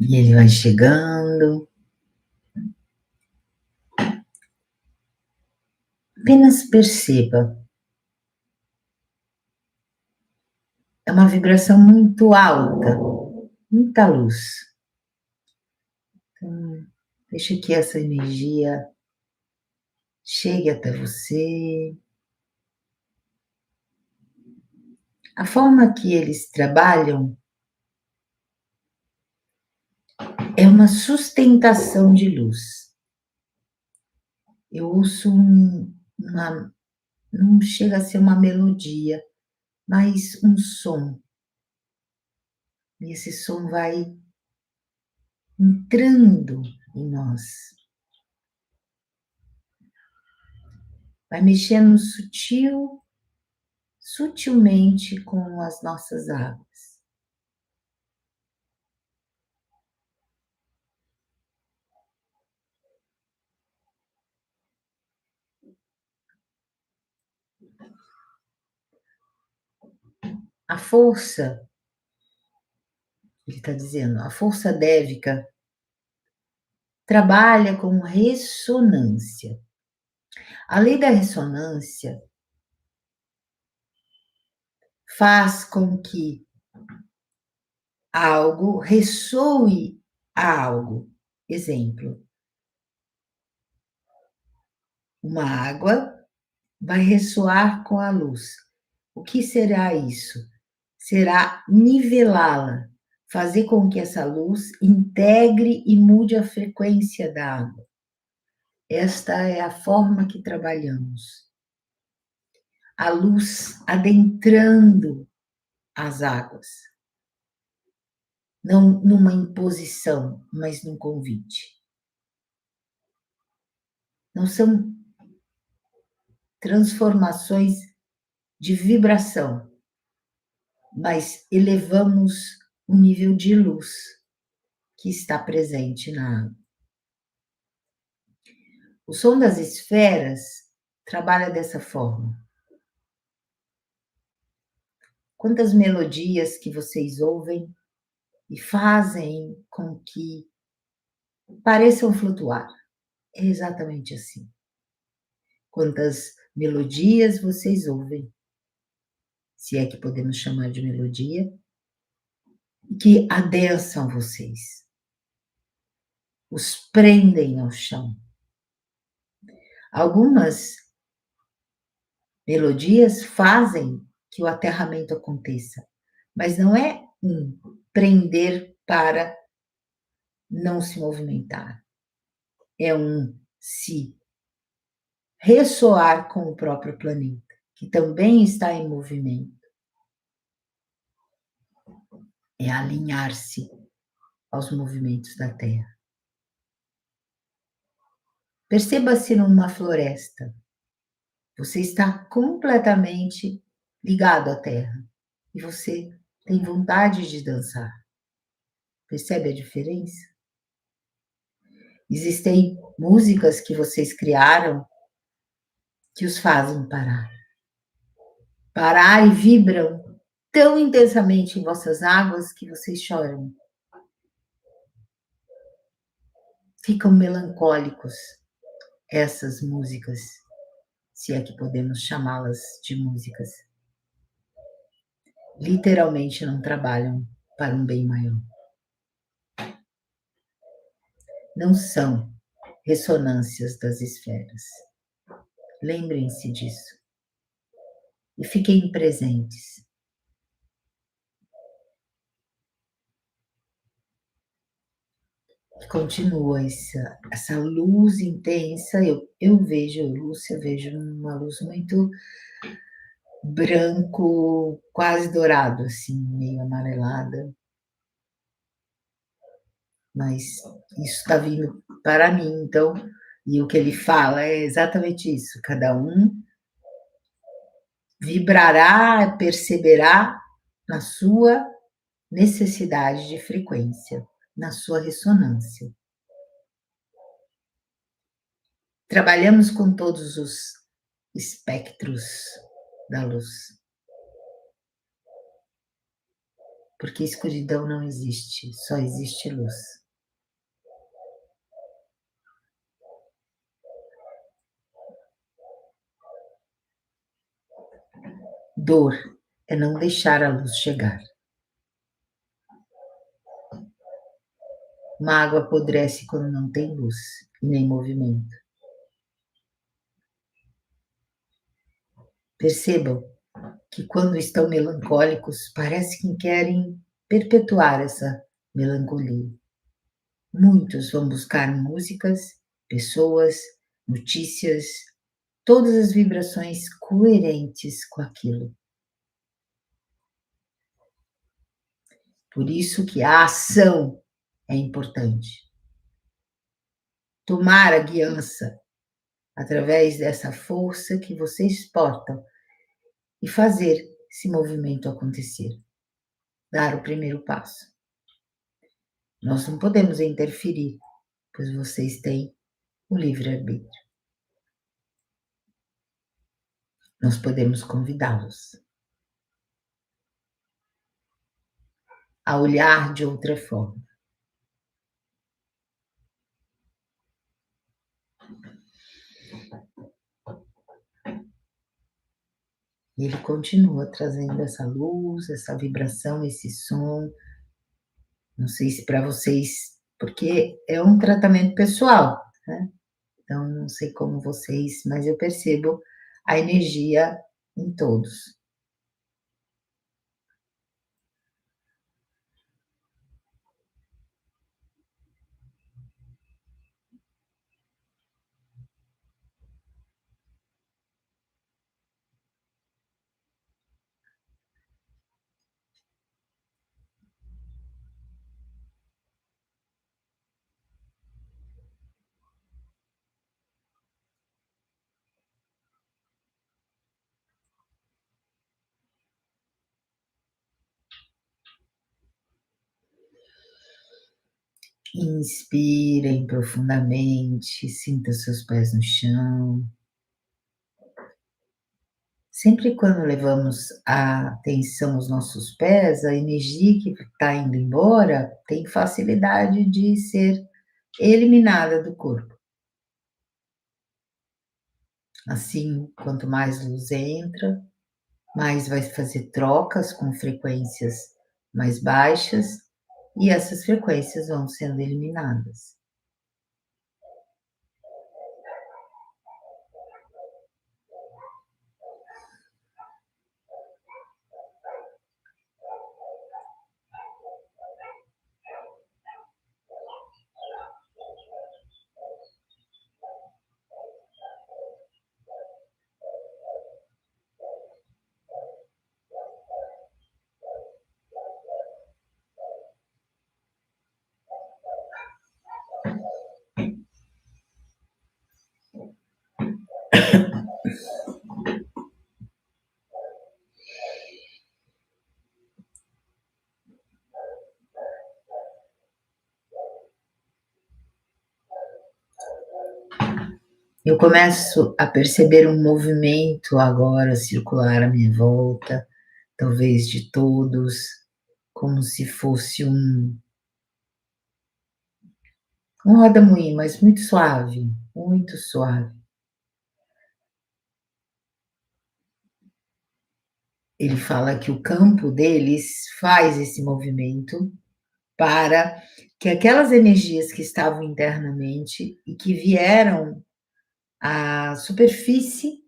E ele vai chegando. Apenas perceba. É uma vibração muito alta, muita luz. Então, deixa que essa energia chegue até você. A forma que eles trabalham é uma sustentação de luz. Eu ouço não chega a ser uma melodia, mas um som. E esse som vai entrando em nós, vai mexendo sutilmente com as nossas águas. A força, ele está dizendo, a força dévica trabalha com ressonância. A lei da ressonância faz com que algo ressoe a algo. Exemplo, uma água vai ressoar com a luz. O que será isso? Será nivelá-la, fazer com que essa luz integre e mude a frequência da água. Esta é a forma que trabalhamos. A luz adentrando as águas. Não numa imposição, mas num convite. Não são transformações de vibração, mas elevamos o nível de luz que está presente na água. O som das esferas trabalha dessa forma. Quantas melodias que vocês ouvem e fazem com que pareçam flutuar. É exatamente assim. Quantas melodias vocês ouvem, se é que podemos chamar de melodia, que adensam vocês, os prendem ao chão. Algumas melodias fazem que o aterramento aconteça, mas não é um prender para não se movimentar. É um se ressoar com o próprio planeta, que também está em movimento. É alinhar-se aos movimentos da Terra. Perceba-se numa floresta. Você está completamente ligado à Terra e você tem vontade de dançar. Percebe a diferença? Existem músicas que vocês criaram que os fazem parar. Parar e vibram tão intensamente em vossas águas que vocês choram. Ficam melancólicos essas músicas, se é que podemos chamá-las de músicas. Literalmente não trabalham para um bem maior. Não são ressonâncias das esferas. Lembrem-se disso. E fiquem presentes. Continua essa luz intensa. Eu vejo, Lúcia, vejo uma luz muito branco, quase dourado, assim, meio amarelada. Mas isso está vindo para mim, então, e o que ele fala é exatamente isso. Cada um vibrará, perceberá na sua necessidade de frequência, na sua ressonância. Trabalhamos com todos os espectros da luz. porque escuridão não existe, só existe luz. Dor é não deixar a luz chegar. Uma água apodrece quando não tem luz e nem movimento. Percebam que quando estão melancólicos, parece que querem perpetuar essa melancolia. Muitos vão buscar músicas, pessoas, notícias, todas as vibrações coerentes com aquilo. Por isso que a ação é importante. Tomar a guiança através dessa força que vocês portam e fazer esse movimento acontecer. Dar o primeiro passo. Nós não podemos interferir, pois vocês têm o livre-arbítrio. Nós podemos convidá-los a olhar de outra forma. E ele continua trazendo essa luz, essa vibração, esse som. Não sei se para vocês, porque é um tratamento pessoal, né? Então, não sei como vocês, mas eu percebo a energia em todos. Inspirem profundamente, sinta seus pés no chão. Sempre quando levamos a atenção aos nossos pés, a energia que está indo embora tem facilidade de ser eliminada do corpo. Assim, quanto mais luz entra, mais vai fazer trocas com frequências mais baixas e essas frequências vão sendo eliminadas. Eu começo a perceber um movimento agora circular à minha volta, talvez de todos, como se fosse um roda-moinho, mas muito suave, muito suave. Ele fala que o campo deles faz esse movimento para que aquelas energias que estavam internamente e que vieram à superfície,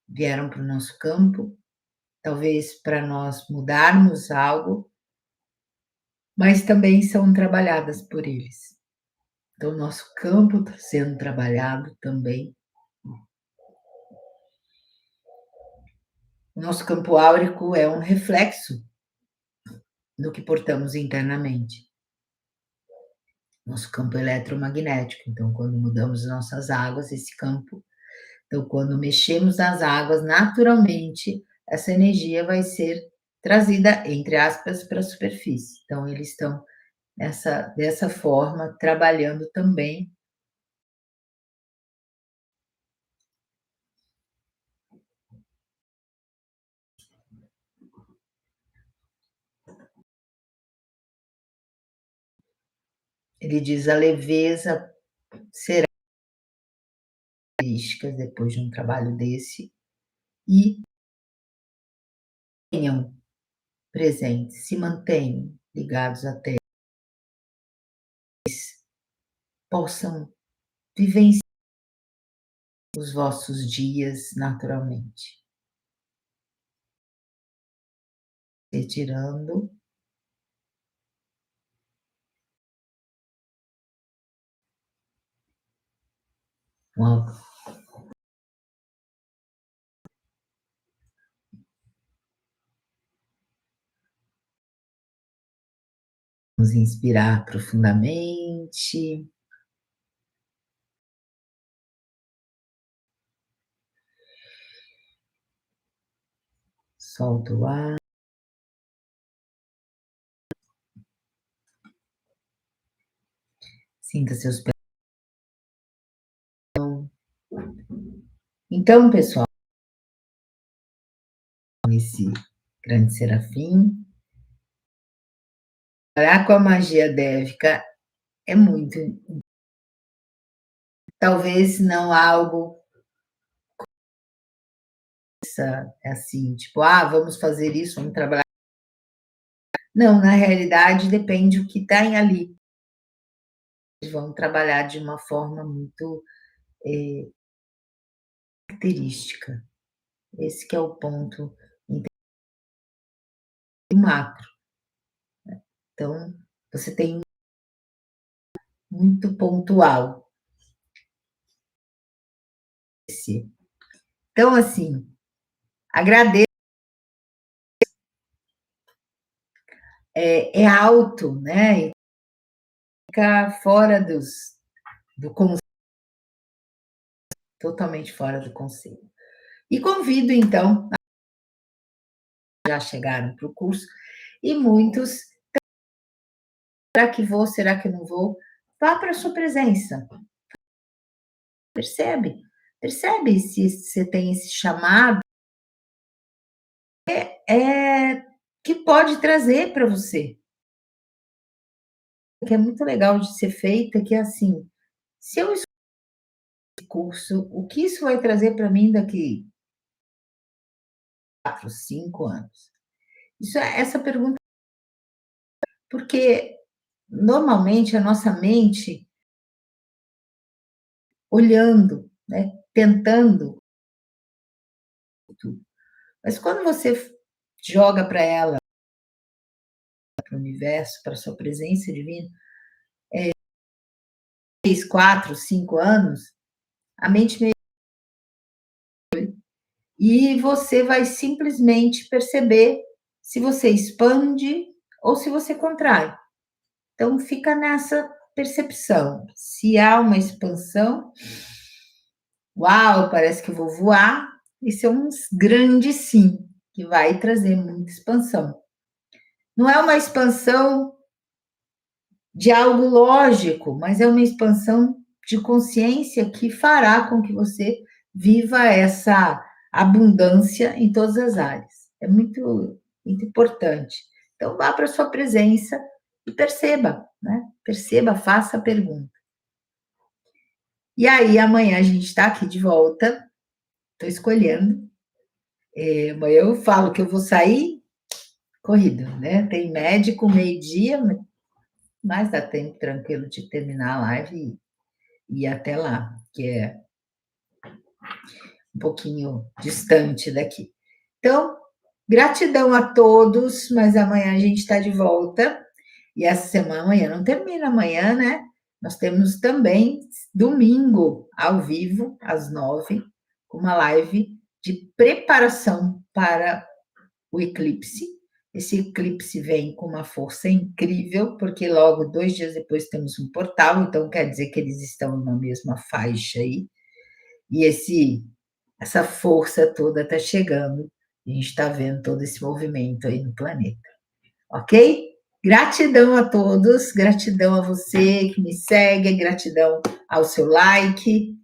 vieram para o nosso campo, talvez para nós mudarmos algo, mas também são trabalhadas por eles. Então, o nosso campo está sendo trabalhado também. O nosso campo áurico é um reflexo do que portamos internamente. Nosso campo eletromagnético. Então, quando mudamos nossas águas, esse campo. Então, quando mexemos nas águas, naturalmente, essa energia vai ser trazida, entre aspas, para a superfície. Então, eles estão dessa forma, trabalhando também. Ele diz: "A leveza será características depois de um trabalho desse, e tenham presentes, se mantenham ligados até possam vivenciar os vossos dias naturalmente". Retirando, vamos inspirar profundamente, solta o ar, sinta seus pés. Então, pessoal, esse grande serafim, trabalhar com a magia dévica é muito, talvez não algo assim, tipo, ah, vamos fazer isso, vamos trabalhar. Não, na realidade depende o que está ali. Eles vão trabalhar de uma forma muito característica. Esse que é o ponto macro. Então, você tem muito pontual. Então, assim, agradeço. É alto, né? E fica fora do conceito, totalmente fora do conceito. E convido, então, já chegaram para o curso, e muitos, será que vou, será que não vou? Vá para a sua presença. Percebe se você tem esse chamado que pode trazer para você. Que é muito legal de ser feita, que é assim, se eu escolho esse curso, o que isso vai trazer para mim daqui 4, 5 anos? Isso é essa pergunta, porque normalmente a nossa mente olhando, né, tentando tudo. Mas quando você joga para ela, para o universo, para a sua presença divina, 3, 4, 5 anos, a mente meio, e você vai simplesmente perceber se você expande ou se você contrai. Então fica nessa percepção. Se há uma expansão, uau, parece que eu vou voar, isso é um grande sim, que vai trazer muita expansão. Não é uma expansão de algo lógico, mas é uma expansão de consciência que fará com que você viva essa abundância em todas as áreas. É muito, muito importante. Então, vá para a sua presença e perceba, né? Perceba, faça a pergunta. E aí, amanhã a gente está aqui de volta. Estou escolhendo. Amanhã eu falo que eu vou sair corrido, né? Tem médico meio-dia, mas dá tempo tranquilo de terminar a live e ir até lá, que é um pouquinho distante daqui. Então, gratidão a todos, mas amanhã a gente está de volta. E essa semana, amanhã não termina amanhã, né? Nós temos também domingo, ao vivo, às 9, uma live de preparação para o eclipse. Esse eclipse vem com uma força incrível, porque logo 2 dias depois temos um portal, então quer dizer que eles estão na mesma faixa aí. E essa força toda está chegando, e a gente está vendo todo esse movimento aí no planeta. Ok? Gratidão a todos, gratidão a você que me segue, gratidão ao seu like.